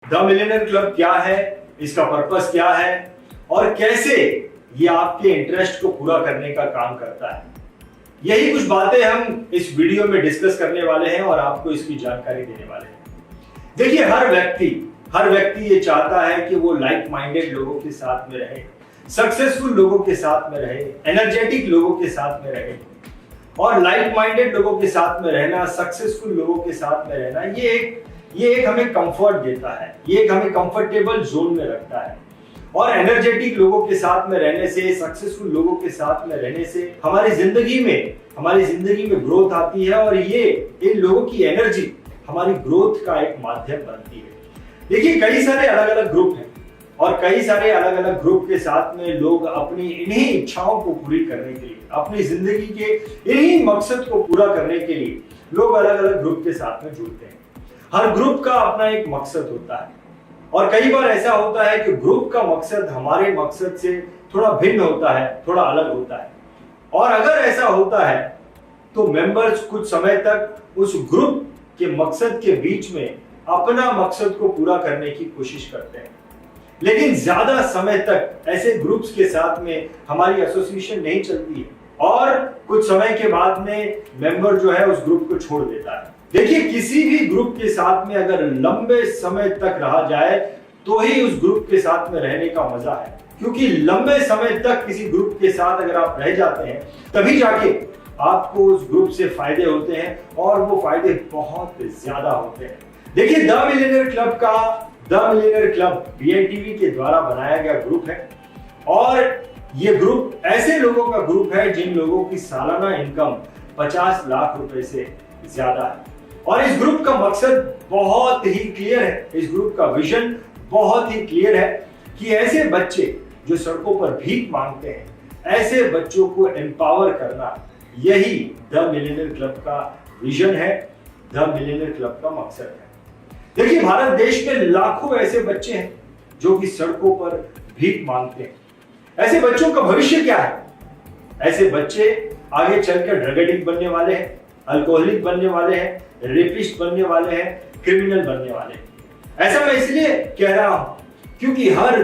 The millionaire club क्या है, इसका पर्पस क्या है और कैसे ये आपके इंटरेस्ट को पूरा करने का काम करता है, यही कुछ बातें हम इस वीडियो में डिस्कस करने वाले हैं और आपको इसकी जानकारी देने वाले हैं। देखिए, हर व्यक्ति ये चाहता है कि वो लाइक माइंडेड लोगों के साथ में रहे, सक्सेसफुल लोगों के साथ में रहे, एनर्जेटिक लोगों के साथ में रहे। और लाइक माइंडेड लोगों के साथ में रहना, सक्सेसफुल लोगों के साथ में रहना, ये एक हमें कंफर्ट देता है, ये एक हमें कंफर्टेबल जोन में रखता है। और एनर्जेटिक लोगों के साथ में रहने से, सक्सेसफुल लोगों के साथ में रहने से हमारी जिंदगी में ग्रोथ आती है और ये इन लोगों की एनर्जी हमारी ग्रोथ का एक माध्यम बनती है। देखिए, कई सारे अलग अलग ग्रुप हैं और कई सारे अलग अलग ग्रुप के साथ में लोग अपनी इन्हीं इच्छाओं को पूरी करने के लिए, अपनी जिंदगी के इन्हीं मकसद को पूरा करने के लिए लोग अलग अलग ग्रुप के साथ में जुड़ते हैं। हर ग्रुप का अपना एक मकसद होता है और कई बार ऐसा होता है कि ग्रुप का मकसद हमारे मकसद से थोड़ा भिन्न होता है, थोड़ा अलग होता है। और अगर ऐसा होता है तो मेंबर्स कुछ समय तक उस ग्रुप के मकसद के बीच में अपना मकसद को पूरा करने की कोशिश करते हैं, लेकिन ज्यादा समय तक ऐसे ग्रुप्स के साथ में हमारी एसोसिएशन नहीं चलती है और कुछ समय के बाद में मेंबर जो है उस ग्रुप को छोड़ देता है। देखिए, किसी भी ग्रुप के साथ में अगर लंबे समय तक रहा जाए तो ही उस ग्रुप के साथ में रहने का मजा है, क्योंकि लंबे समय तक किसी ग्रुप के साथ अगर आप रह जाते हैं तभी जाके आपको उस ग्रुप से फायदे होते हैं और वो फायदे बहुत ज्यादा होते हैं। देखिए, द मिलियनेयर क्लब BITV के द्वारा बनाया गया ग्रुप है और ये ग्रुप ऐसे लोगों का ग्रुप है जिन लोगों की सालाना इनकम 50 लाख रुपए से ज्यादा है। और इस ग्रुप का मकसद बहुत ही क्लियर है, इस ग्रुप का विजन बहुत ही क्लियर है कि ऐसे बच्चे जो सड़कों पर भीख मांगते हैं, ऐसे बच्चों को एम्पावर करना, यही द मिलियनेयर क्लब का विजन है, द मिलियनेयर क्लब का मकसद है। देखिए, भारत देश में लाखों ऐसे बच्चे हैं जो कि सड़कों पर भीख मांगते हैं। ऐसे बच्चों का भविष्य क्या है? ऐसे बच्चे आगे चलकर ड्रग एडिक्ट बनने वाले हैं, अल्कोहलिक बनने वाले हैं, रेपिस्ट बनने वाले हैं, क्रिमिनल बनने वाले हैं। ऐसा मैं इसलिए कह रहा हूं क्योंकि हर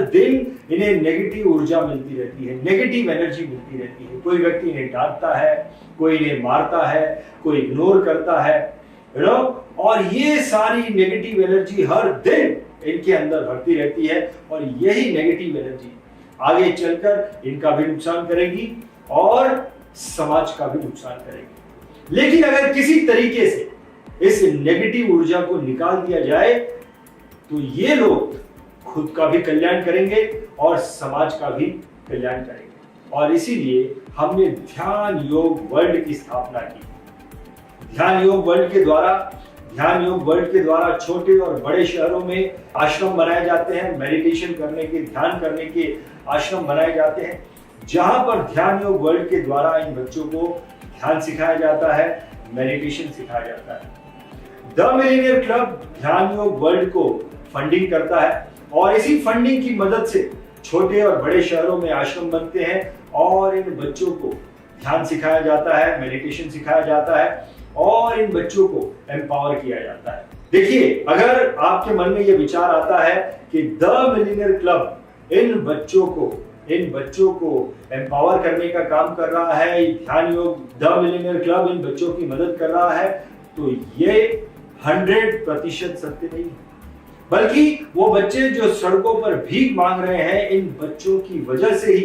दिन इन्हें नेगेटिव ऊर्जा मिलती रहती है, नेगेटिव एनर्जी मिलती रहती है। कोई व्यक्ति इन्हें डांटता है, कोई इन्हें मारता है, कोई इग्नोर करता है, और ये सारी नेगेटिव एनर्जी हर दिन इनके अंदर भरती रहती है और यही नेगेटिव एनर्जी आगे चलकर इनका भी नुकसान करेगी और समाज का भी नुकसान करेगी। लेकिन अगर किसी तरीके से इस नेगेटिव ऊर्जा को निकाल दिया जाए तो ये लोग खुद का भी कल्याण करेंगे और समाज का भी कल्याण करेंगे। और इसीलिए हमने ध्यान योग वर्ल्ड की स्थापना की। ध्यान योग वर्ल्ड के द्वारा छोटे और बड़े शहरों में आश्रम बनाए जाते हैं, मेडिटेशन करने के, ध्यान करने के आश्रम बनाए जाते हैं, जहां पर ध्यान योग वर्ल्ड के द्वारा इन बच्चों को ध्यान सिखाया जाता है, मेडिटेशन सिखाया जाता है। द मिलियनेयर क्लब ध्यान योग वर्ल्ड को फंडिंग करता है और इसी फंडिंग की मदद से छोटे और बड़े शहरों में आश्रम बनते हैं और इन बच्चों को ध्यान सिखाया जाता है, मेडिटेशन सिखाया जाता है और इन बच्चों को एम्पावर किया जाता है। देखिए, अगर आपके मन में यह विचार आता है कि द मिलियनेयर क्लब इन बच्चों को एम्पावर करने का काम कर रहा है, ध्यान योग द मिलियनेयर क्लब इन बच्चों की मदद कर रहा है, तो ये 100% सत्य नहीं है, बल्कि वो बच्चे जो सड़कों पर भीख मांग रहे हैं, इन बच्चों की वजह से ही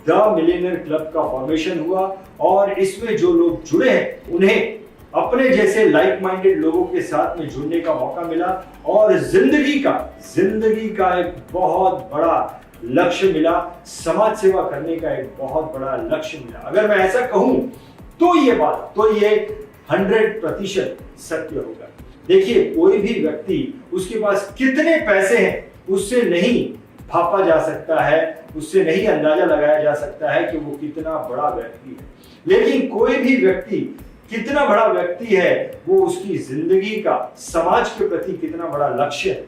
द मिलियनेयर क्लब का फॉर्मेशन हुआ और इसमें जो लोग जुड़े हैं उन्हें अपने जैसे लाइक माइंडेड लोगों के साथ में जुड़ने का मौका मिला और जिंदगी का एक बहुत बड़ा लक्ष्य मिला, समाज सेवा करने का एक बहुत बड़ा लक्ष्य मिला। अगर मैं ऐसा कहूं तो ये 100% सत्य होगा। देखिए, कोई भी व्यक्ति, उसके पास कितने पैसे हैं उससे नहीं भापा जा सकता है, उससे नहीं अंदाजा लगाया जा सकता है कि वो कितना बड़ा व्यक्ति है। लेकिन कोई भी व्यक्ति कितना बड़ा व्यक्ति है, वो उसकी जिंदगी का समाज के प्रति कितना बड़ा लक्ष्य है,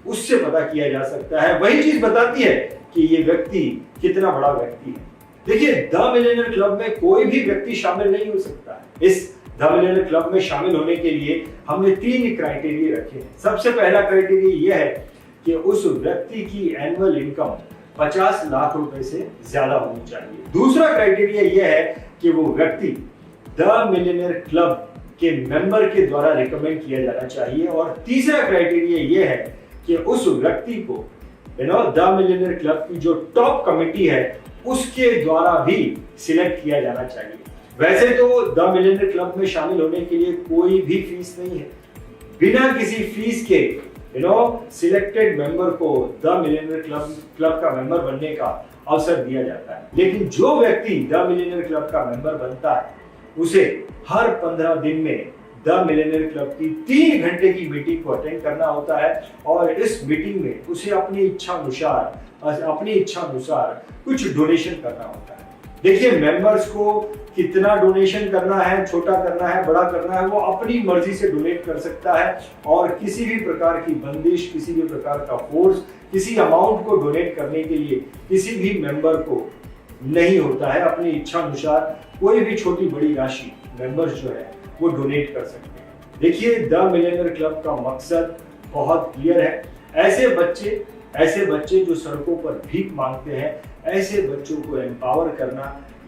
उससे पता किया जा सकता है। वही चीज बताती है कि ये व्यक्ति कितना बड़ा व्यक्ति है। देखिए, द मिलियनेयर क्लब में कोई भी व्यक्ति शामिल नहीं हो सकता है। इस द मिलियनेयर क्लब में शामिल होने के लिए हमने 3 क्राइटेरिया रखे हैं। सबसे पहला क्राइटेरिया यह है कि उस व्यक्ति की एनुअल इनकम 50 लाख रुपए से ज्यादा होनी चाहिए। दूसरा क्राइटेरिया यह है कि वो व्यक्ति द मिलियनेयर क्लब के मेंबर के द्वारा रिकमेंड किया जाना चाहिए। और तीसरा क्राइटेरिया यह है कि उस व्यक्ति को द मिलियनेयर क्लब की जो टॉप कमेटी है उसके द्वारा भी सिलेक्ट किया जाना चाहिए। वैसे तो द मिलियनेयर क्लब में शामिल होने के लिए कोई भी फीस नहीं है। बिना किसी फीस के सिलेक्टेड मेंबर को द मिलियनेयर क्लब का मेंबर बनने का अवसर दिया जाता है। लेकिन जो व्यक्ति द मिलियनेयर क्लब का मेंबर बनता है उसे हर 15 दिन में द मिलियनेयर क्लब की 3 घंटे की मीटिंग को अटेंड करना होता है और इस मीटिंग में उसे अपनी इच्छा अनुसार कुछ डोनेशन करना होता है। देखिए, मेंबर्स को कितना डोनेशन करना है, छोटा करना है, बड़ा करना है, वो अपनी मर्जी से डोनेट कर सकता है और किसी भी प्रकार की बंदिश, किसी भी प्रकार का फोर्स, किसी अमाउंट को डोनेट करने के लिए किसी भी मेंबर को नहीं होता है। अपनी इच्छा अनुसार कोई भी छोटी बड़ी राशि मेंबर्स जो है वो डोनेट कर सकते हैं। देखिए, द मिलियनेयर क्लब का मकसद बहुत क्लियर है। ऐसे बच्चे जो सड़कों पर भीख मांगते हैं, ऐसे बच्चों को एम्पावर करना,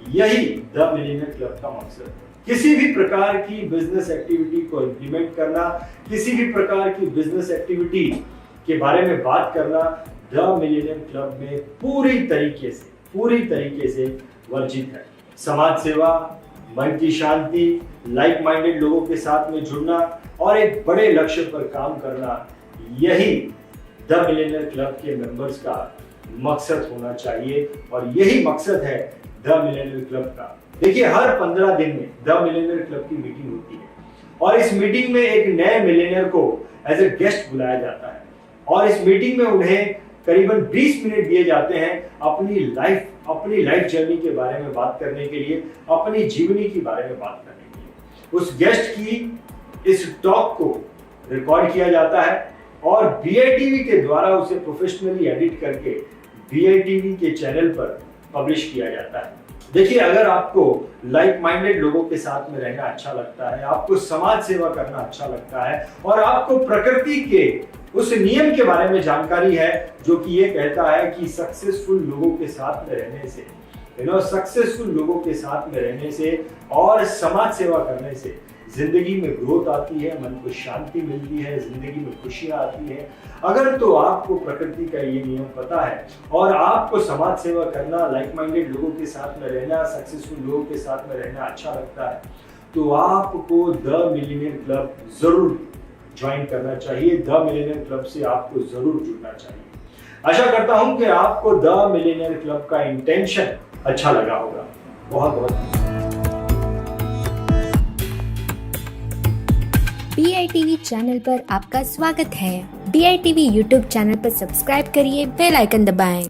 यही द मिलियनेयर क्लब का मकसद है। किसी भी प्रकार की बिजनेस एक्टिविटी को इंप्लीमेंट करना, किसी भी प्रकार की बिजनेस एक्टिविटी के बारे में बात करना द मिलियनेयर क्लब में पूरी तरीके से वर्जित है। समाज सेवा, मन की शांति, लाइक माइंडेड लोगों के साथ में जुड़ना और एक बड़े लक्ष्य पर काम करना, यही द मिलियनेयर क्लब के मेंबर्स का मकसद होना चाहिए और यही मकसद है द मिलियनेयर क्लब का। देखिए, हर 15 दिन में द मिलियनेयर क्लब की मीटिंग होती है और इस मीटिंग में एक नए मिलियनेयर को एज ए गेस्ट बुलाया जाता है और इस मीटिंग में उन्हें करीबन 20 मिनट दिए जाते हैं अपनी लाइफ जर्नी के बारे में बात करने के लिए, अपनी जीवनी के बारे में बात करने के लिए। उस गेस्ट की इस टॉक को रिकॉर्ड किया जाता है और BITV के द्वारा उसे प्रोफेशनली एडिट करके BITV के चैनल पर पब्लिश किया जाता है। देखिए, अगर आपको लाइक माइंडेड लोगों के साथ में रहना अच्छा लगता है, आपको समाज सेवा करना अच्छा लगता है और आपको प्रकृति के उस नियम के बारे में जानकारी है जो कि ये कहता है कि सक्सेसफुल लोगों के साथ में रहने से और समाज सेवा करने से जिंदगी में ग्रोथ आती है, मन को शांति मिलती है, जिंदगी में खुशियां आती है। अगर तो आपको प्रकृति का ये नियम पता है और आपको समाज सेवा करना, लाइक माइंडेड लोगों के साथ में रहना, सक्सेसफुल लोगों के साथ में रहना अच्छा लगता है, तो आपको द मिलियनेयर क्लब जरूर ज्वाइन करना चाहिए। द मिलियनेयर क्लब से आपको जरूर जुड़ना चाहिए। आशा करता हूं कि आपको द मिलियनेयर क्लब का इंटेंशन अच्छा लगा होगा। बहुत बहुत BITV चैनल पर आपका स्वागत है। BITV YouTube चैनल पर सब्सक्राइब करिए, बेल आइकन दबाएं।